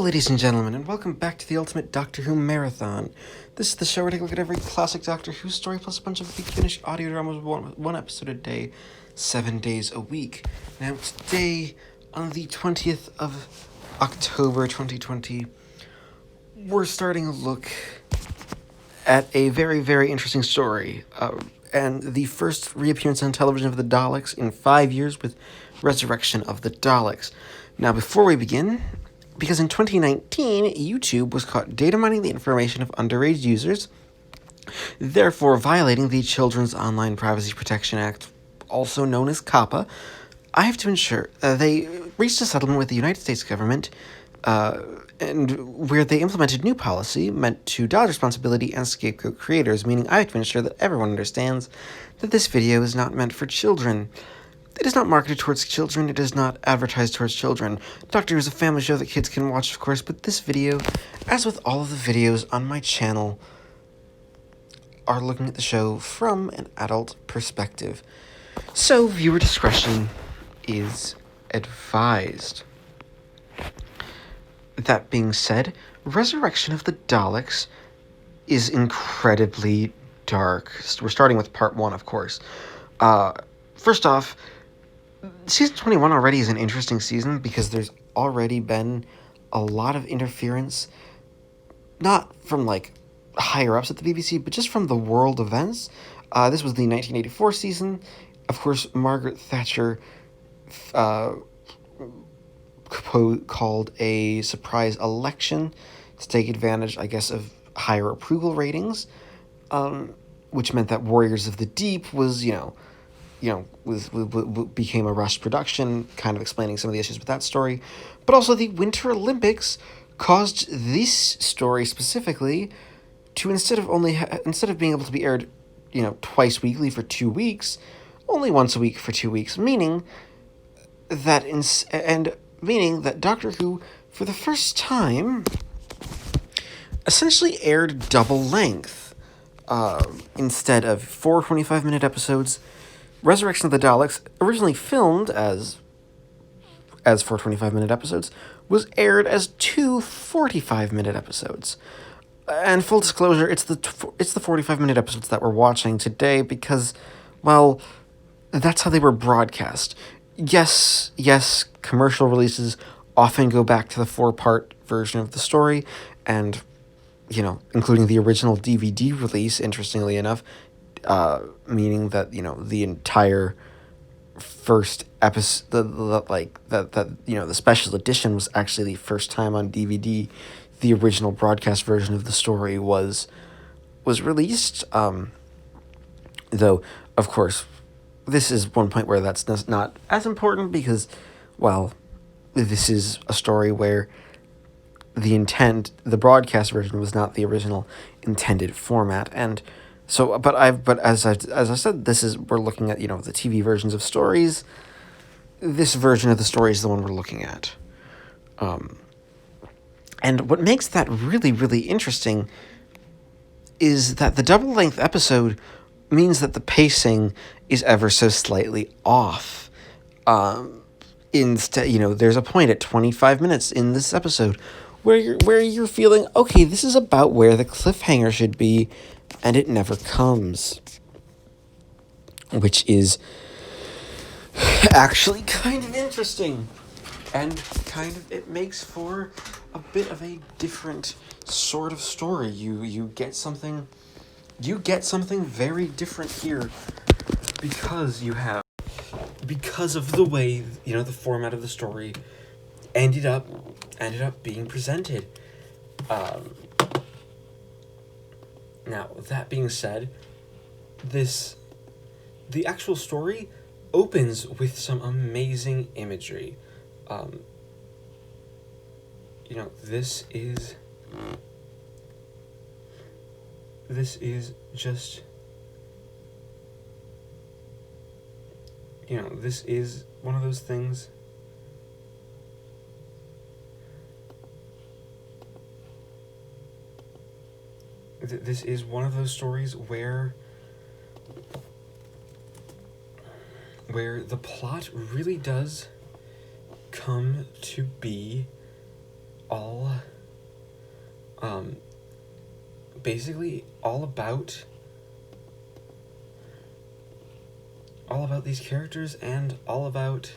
ladies and gentlemen, and welcome back to the Ultimate Doctor Who Marathon. This is the show where I take a look at every classic Doctor Who story, plus a bunch of big finished audio dramas, one episode a day, 7 days a week. Now, today, on the 20th of October 2020, we're starting a look at a very, very interesting story, and the first reappearance on television of the Daleks in 5 years with Resurrection of the Daleks. Now, before we begin, because in 2019, YouTube was caught data mining the information of underage users, therefore violating the Children's Online Privacy Protection Act, also known as COPPA, I have to ensure they reached a settlement with the United States government, and where they implemented new policy meant to dodge responsibility and scapegoat creators, meaning I have to ensure that everyone understands that this video is not meant for children. It is not marketed towards children, it is not advertised towards children. Doctor Who is a family show that kids can watch, of course, but this video, as with all of the videos on my channel, are looking at the show from an adult perspective. So, viewer discretion is advised. That being said, Resurrection of the Daleks is incredibly dark. We're starting with part 1, of course. First off, Season 21 already is an interesting season because there's already been a lot of interference, not from, higher-ups at the BBC, but just from the world events. This was the 1984 season. Of course, Margaret Thatcher called a surprise election to take advantage, I guess, of higher approval ratings, which meant that Warriors of the Deep was, became a rushed production, kind of explaining some of the issues with that story. But also the Winter Olympics caused this story specifically to, instead of being able to be aired, twice weekly for 2 weeks, only once a week for 2 weeks, meaning that Doctor Who, for the first time, essentially aired double length. Instead of 4 25-minute episodes, Resurrection of the Daleks, originally filmed as 4 25-minute episodes, was aired as 2 45-minute episodes. And full disclosure, it's the 45-minute episodes that we're watching today because, well, that's how they were broadcast. Yes, commercial releases often go back to the 4-part version of the story, and, including the original DVD release, interestingly enough, meaning that, the entire first episode, the special edition was actually the first time on DVD the original broadcast version of the story was released, though, of course, this is one point where that's not as important because, well, this is a story where the broadcast version was not the original intended format, and so, but as I said, we're looking at, the TV versions of stories. This version of the story is the one we're looking at. And what makes that really, really interesting is that the double-length episode means that the pacing is ever so slightly off. Instead, there's a point at 25 minutes in this episode where you're feeling, okay, this is about where the cliffhanger should be, and it never comes. Which is actually kind of interesting. And it makes for a bit of a different sort of story. You get something very different here because of the way, the format of the story ended up being presented. Now, that being said, the actual story opens with some amazing imagery. This is just, this is one of those things. This is one of those stories where the plot really does come to be all basically all about these characters and all about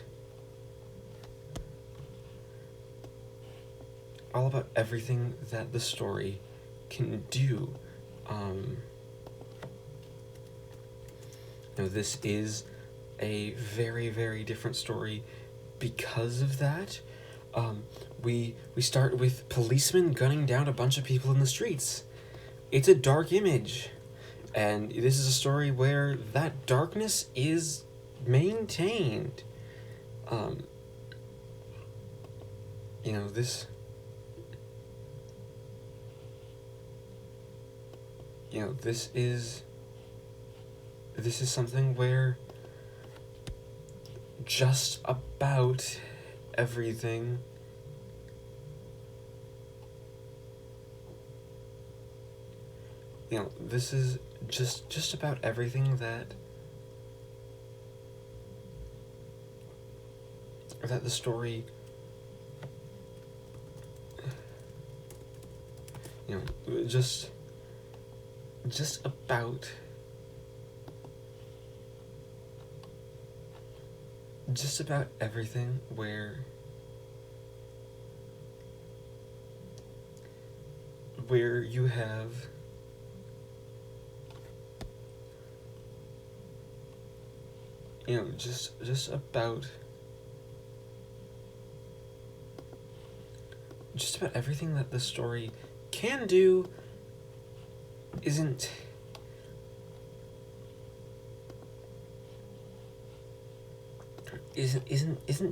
everything that the story can do. This is a very, very different story because of that. We start with policemen gunning down a bunch of people in the streets. It's a dark image, and this is a story where that darkness is maintained. This is something where just about everything this is just about everything that the story just about everything where you have just about everything that the story can do isn't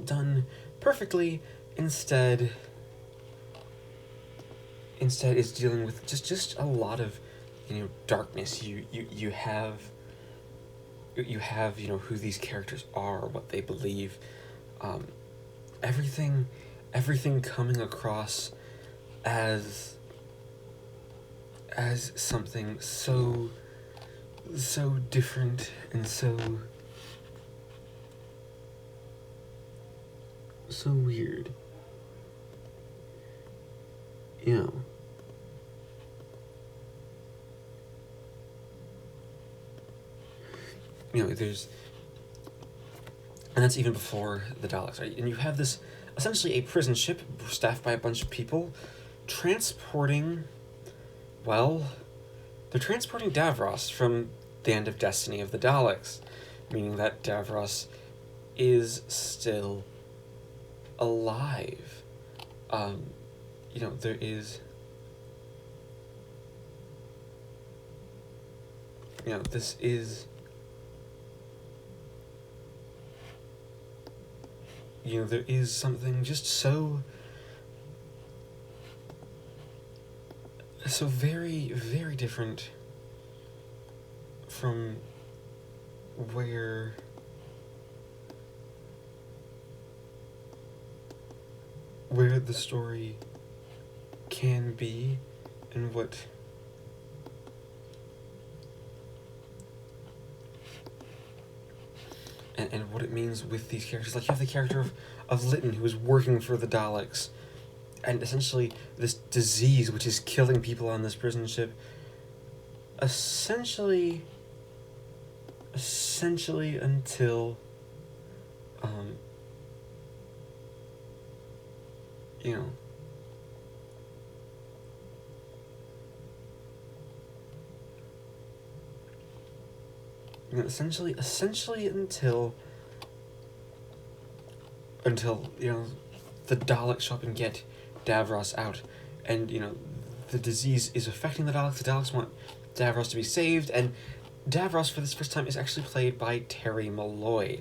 done perfectly. Instead it's dealing with just a lot of darkness. You have who these characters are, what they believe, everything coming across as something so different and so weird. There's, and that's even before the Daleks, right? And you have this essentially a prison ship staffed by a bunch of people transporting Davros from the end of Destiny of the Daleks, meaning that Davros is still alive. There is this is there is something just so very, very different from where the story can be and what what it means with these characters. Like, you have the character of Lytton, who is working for the Daleks, and essentially this disease which is killing people on this prison ship essentially until essentially until the Daleks show up and get Davros out, and the disease is affecting the Daleks. The Daleks want Davros to be saved, and Davros for this first time is actually played by Terry Malloy,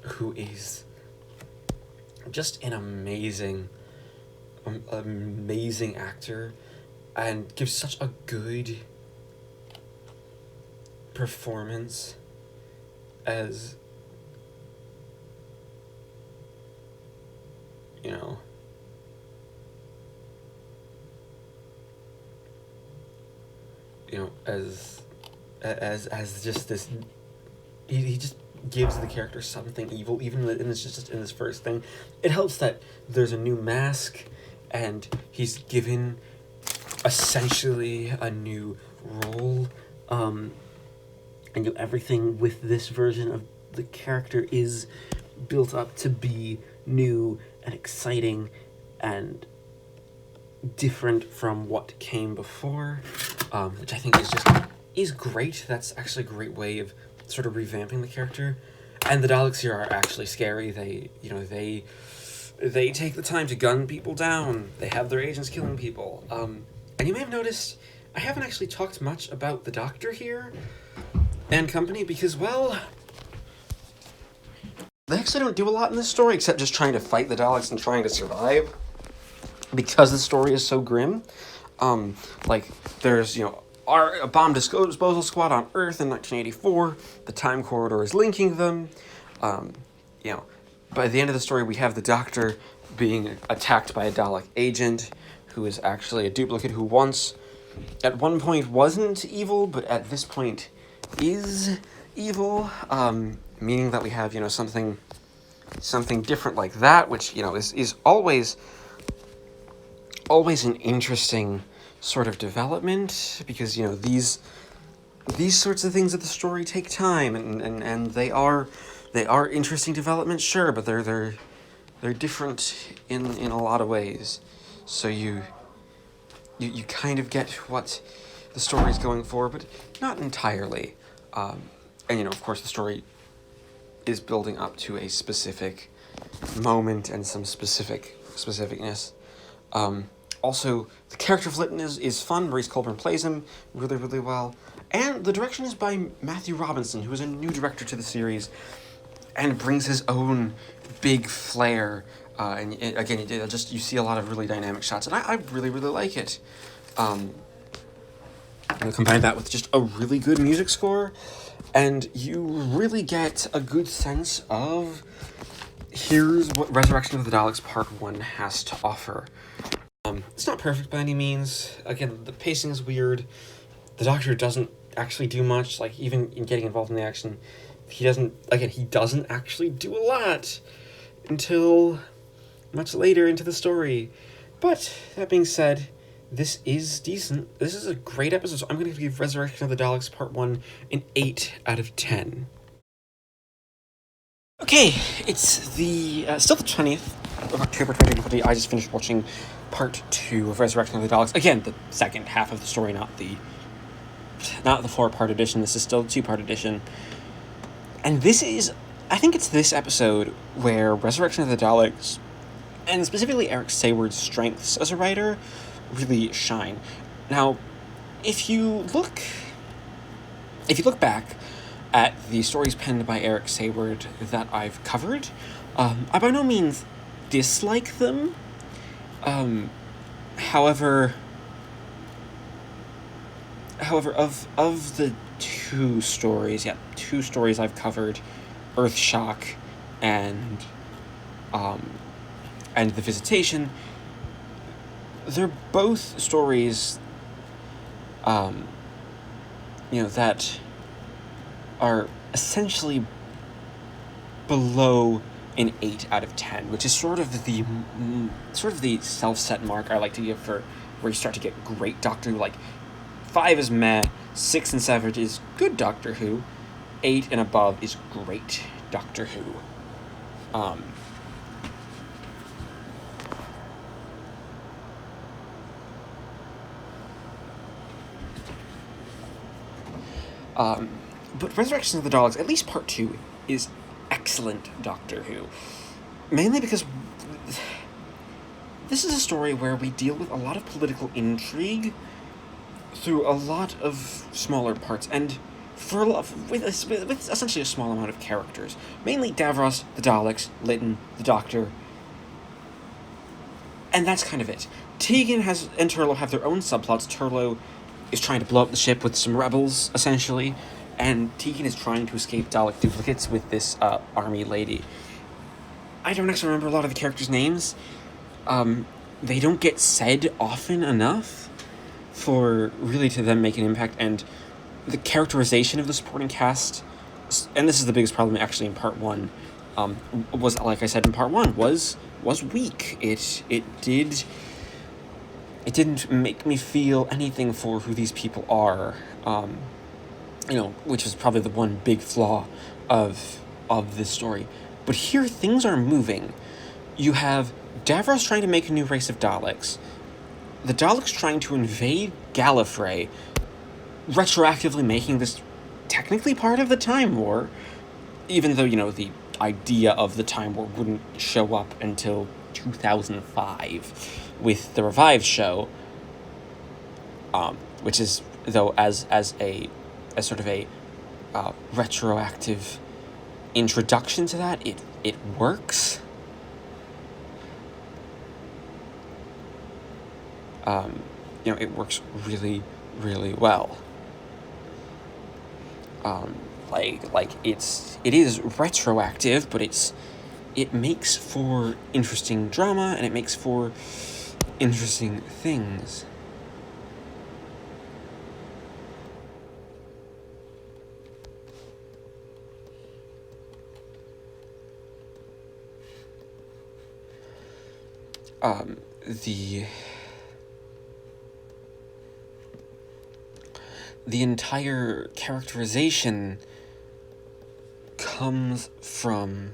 who is just an amazing actor and gives such a good performance as as just this, he just gives the character something evil, even in this first thing. It helps that there's a new mask, and he's given essentially a new role, and everything with this version of the character is built up to be new and exciting and different from what came before, which I think is great. That's actually a great way of sort of revamping the character. And the Daleks here are actually scary. They take the time to gun people down. They have their agents killing people. And you may have noticed I haven't actually talked much about the Doctor here and company because, well, they actually don't do a lot in this story except just trying to fight the Daleks and trying to survive because the story is so grim. Like, there's, a bomb disposal squad on Earth in 1984. The time corridor is linking them. By the end of the story, we have the Doctor being attacked by a Dalek agent who is actually a duplicate who once, at one point, wasn't evil, but at this point is evil. Meaning that we have, something different like that, which, is always an interesting sort of development, because, these sorts of things of the story take time, and they are interesting developments, sure, but they're different in a lot of ways. So you kind of get what the story is going for, but not entirely. And of course the story is building up to a specific moment and some specificness. Also, the character of Lytton is fun. Maurice Colburn plays him really, really well. And the direction is by Matthew Robinson, who is a new director to the series and brings his own big flair. And again, you see a lot of really dynamic shots, and I really, really like it. Combine that with just a really good music score, and you really get a good sense of here's what Resurrection of the Daleks Part 1 has to offer. It's not perfect by any means. Again, the pacing is weird. The Doctor doesn't actually do much, like, even in getting involved in the action. He doesn't actually do a lot until much later into the story. But, that being said, this is decent. This is a great episode, so I'm going to give Resurrection of the Daleks Part 1 an 8 out of 10. Okay, it's the still the 20th of October 2020. I just finished watching Part 2 of Resurrection of the Daleks. Again, the second half of the story, not the 4-part edition. This is still a 2-part edition. And I think it's this episode where Resurrection of the Daleks, and specifically Eric Sayward's strengths as a writer, really shine. Now, if you look back at the stories penned by Eric Sayward that I've covered, I by no means dislike them. However, of the two stories I've covered, Earthshock and The Visitation, they're both stories, that are essentially below an 8 out of 10, which is sort of the self-set mark I like to give for where you start to get great Doctor Who. Like, 5 is meh, 6 and 7 is good Doctor Who, 8 and above is great Doctor Who. But Resurrection of the Daleks, at least Part 2, is excellent Doctor Who. Mainly because this is a story where we deal with a lot of political intrigue through a lot of smaller parts, and with essentially a small amount of characters. Mainly Davros, the Daleks, Lytton, the Doctor, and that's kind of it. Tegan and Turlough have their own subplots. Turlough is trying to blow up the ship with some rebels, essentially, and Tegan is trying to escape Dalek duplicates with this army lady. I don't actually remember a lot of the characters' names. They don't get said often enough for really to them make an impact, and the characterization of the supporting cast, and this is the biggest problem actually in Part 1, was, like I said in Part 1, was weak. It did it didn't make me feel anything for who these people are, which is probably the one big flaw of this story. But here, things are moving. You have Davros trying to make a new race of Daleks, the Daleks trying to invade Gallifrey, retroactively making this technically part of the Time War, even though, the idea of the Time War wouldn't show up until 2005 with the revived show, which is, though, as sort of a retroactive introduction to that, it works. It works really, really well. It is retroactive, but it makes for interesting drama, and it makes for interesting things. The entire characterization comes from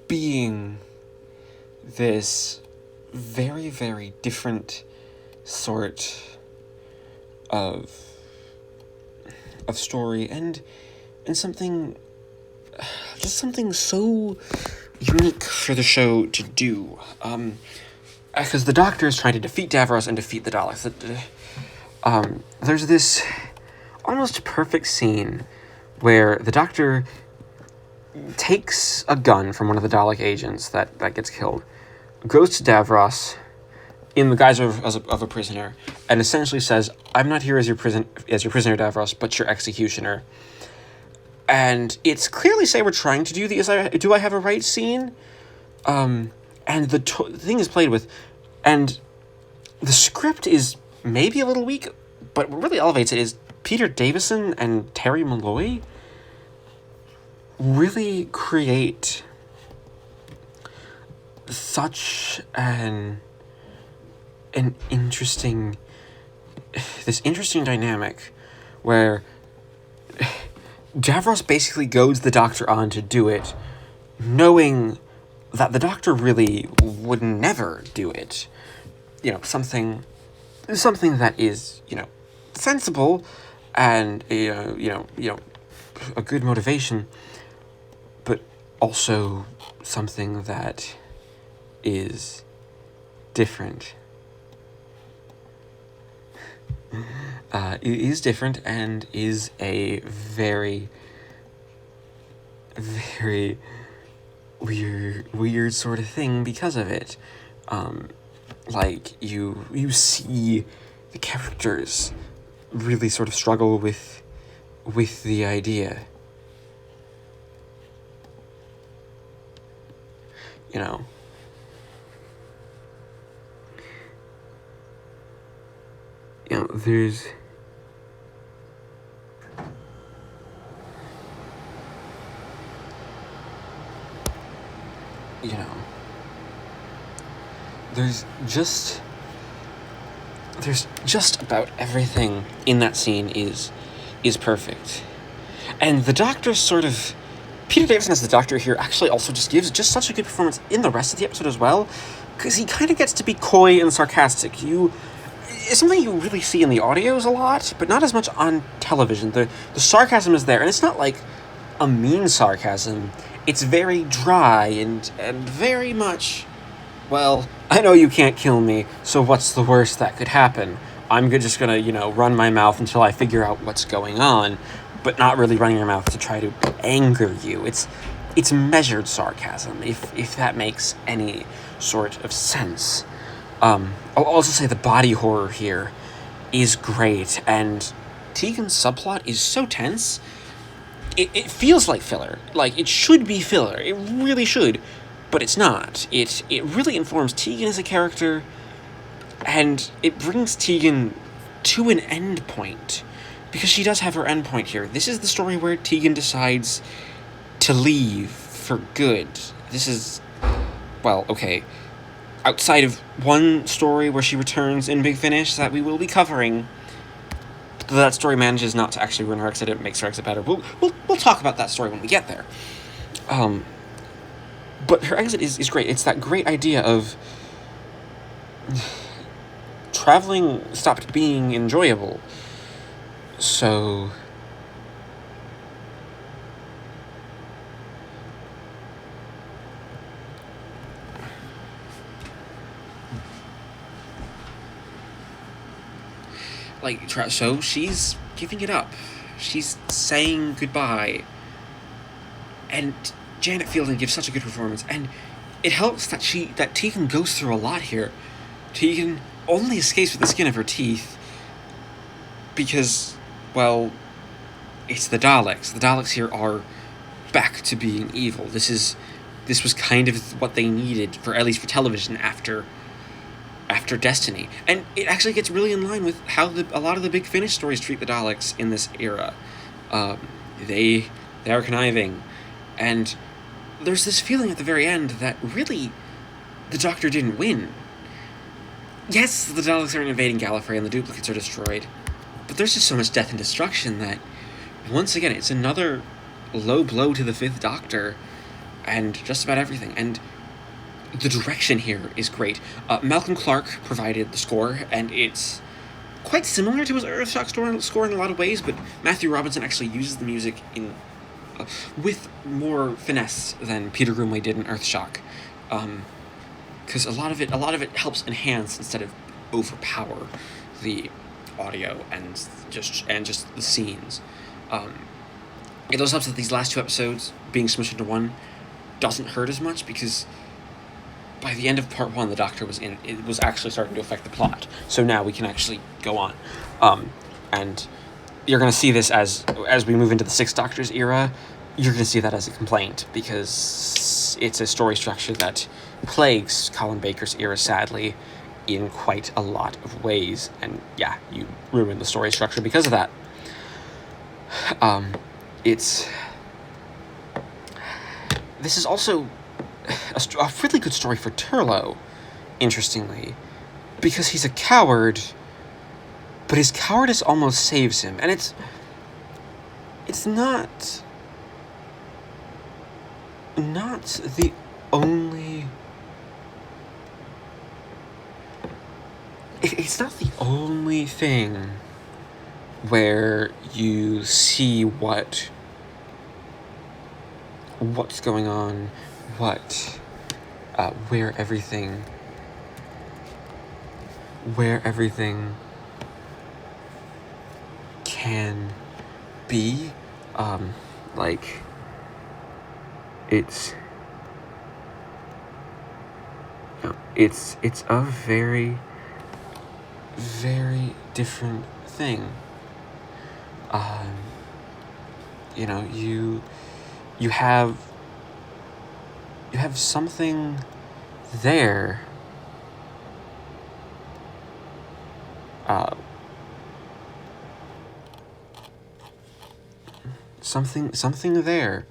being this very, very different sort of story, and something so unique for the show to do. Because the Doctor is trying to defeat Davros and defeat the Daleks. There's this almost perfect scene where the Doctor takes a gun from one of the Dalek agents that gets killed, goes to Davros in the guise of a prisoner, and essentially says, "I'm not here as your prisoner, Davros, but your executioner." And it's clearly say we're trying to do the "do I have a right" scene. And the thing is played with, and the script is maybe a little weak, but what really elevates it is Peter Davison and Terry Malloy really create such this interesting dynamic where Davros basically goads the Doctor on to do it, knowing that the Doctor really would never do it. Something that is, sensible and, a good motivation, but also something that is different. It is different and is a very, very weird sort of thing because of it. You see the characters really sort of struggle with the idea. There's there's just about everything in that scene is perfect. And the Doctor Peter Davison as the Doctor here actually also just gives just such a good performance in the rest of the episode as well, because he kind of gets to be coy and sarcastic. It's something you really see in the audios a lot, but not as much on television. The sarcasm is there, and it's not like a mean sarcasm. It's very dry and very much, well, I know you can't kill me, so what's the worst that could happen? I'm just gonna, run my mouth until I figure out what's going on, but not really running your mouth to try to anger you. It's measured sarcasm, if that makes any sort of sense. I'll also say the body horror here is great, and Tegan's subplot is so tense. It feels like filler. Like, it should be filler. It really should. But it's not. It really informs Tegan as a character, and it brings Tegan to an end point. Because she does have her end point here. This is the story where Tegan decides to leave for good. This is, well, okay. outside of one story where she returns in Big Finish that we will be covering, that story manages not to actually ruin her exit. It makes her exit better. We'll talk about that story when we get there. But her exit is great. It's that great idea of traveling stopped being enjoyable. So so she's giving it up. She's saying goodbye. And Janet Fielding gives such a good performance, and it helps that Tegan goes through a lot here. Tegan only escapes with the skin of her teeth because, well, it's the Daleks. The Daleks here are back to being evil. This was kind of what they needed, for at least for television, after Destiny. And it actually gets really in line with how a lot of the Big Finish stories treat the Daleks in this era. They are conniving, and there's this feeling at the very end that really the Doctor didn't win. Yes, the Daleks are invading Gallifrey and the duplicates are destroyed, but there's just so much death and destruction that, once again, it's another low blow to the Fifth Doctor and just about everything. And the direction here is great. Malcolm Clarke provided the score, and it's quite similar to his Earthshock score in a lot of ways, but Matthew Robinson actually uses the music in with more finesse than Peter Greenaway did in Earthshock, because a lot of it helps enhance instead of overpower the audio and just the scenes. It also helps that these last two episodes being smushed into one doesn't hurt as much, because by the end of part one, the Doctor it was actually starting to affect the plot. So now we can actually go on, and you're going to see this as we move into the Sixth Doctor's era. You're going to see that as a complaint, because it's a story structure that plagues Colin Baker's era, sadly, in quite a lot of ways. And yeah, you ruin the story structure because of that. This is also a really good story for Turlough, interestingly, because he's a coward, but his cowardice almost saves him. And it's not the only... It's not the only thing where you see what's going on, where everything can be, it's a very, very different thing. You have something there. Something there.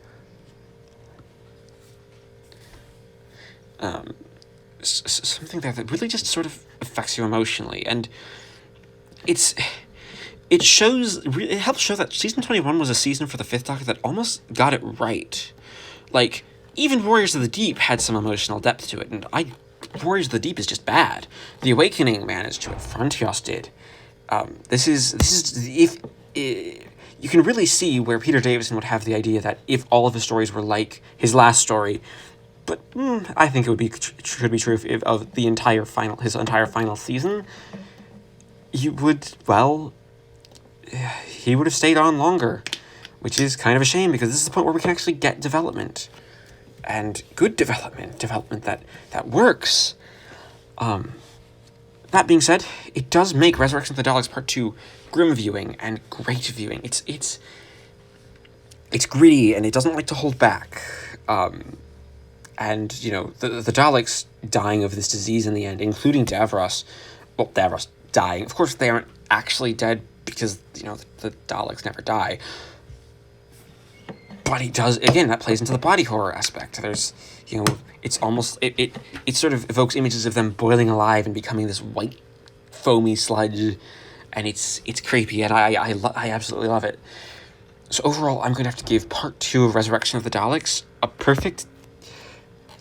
Something there that really just sort of affects you emotionally, and it helps show that season 21 was a season for the Fifth Doctor that almost got it right. Like, even Warriors of the Deep had some emotional depth to it, and Warriors of the Deep is just bad. The Awakening managed to it. Frontios did. This is if you can really see where Peter Davison would have the idea that if all of his stories were like his last story, but I think it should be true of his entire final season, he would have stayed on longer, which is kind of a shame, because this is the point where we can actually get development, and good development that works. That being said, it does make Resurrection of the Daleks Part 2 grim viewing and great viewing. It's gritty, and it doesn't like to hold back. And, the Daleks dying of this disease in the end, including Davros. Well, Davros dying. Of course, they aren't actually dead, because, the Daleks never die. But it does, again, that plays into the body horror aspect. There's, it's almost, it sort of evokes images of them boiling alive and becoming this white, foamy sludge, and it's creepy, and I absolutely love it. So overall, I'm going to have to give Part 2 of Resurrection of the Daleks a perfect,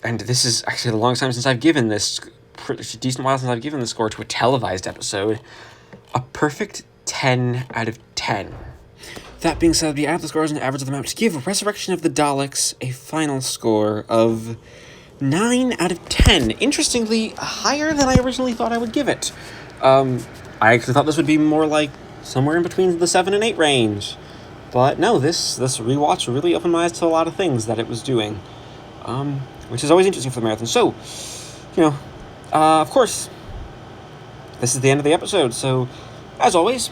and this is actually the longest time since I've given this, pretty decent while since I've given the score to a televised episode, a perfect 10 out of 10. That being said, we add the scores and average them out to give Resurrection of the Daleks a final score of 9 out of 10. Interestingly, higher than I originally thought I would give it. I actually thought this would be more like somewhere in between the 7 and 8 range. But no, this rewatch really opened my eyes to a lot of things that it was doing. Which is always interesting for the marathon. So, of course, this is the end of the episode. So, as always,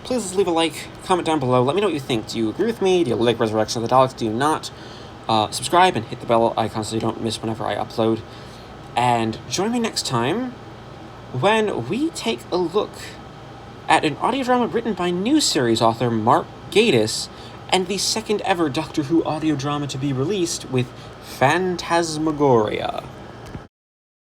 please leave a like, comment down below, let me know what you think. Do you agree with me? Do you like Resurrection of the Daleks? Do you not? Subscribe and hit the bell icon so you don't miss whenever I upload. And join me next time when we take a look at an audio drama written by new series author Mark Gatiss, and the second ever Doctor Who audio drama to be released with Phantasmagoria.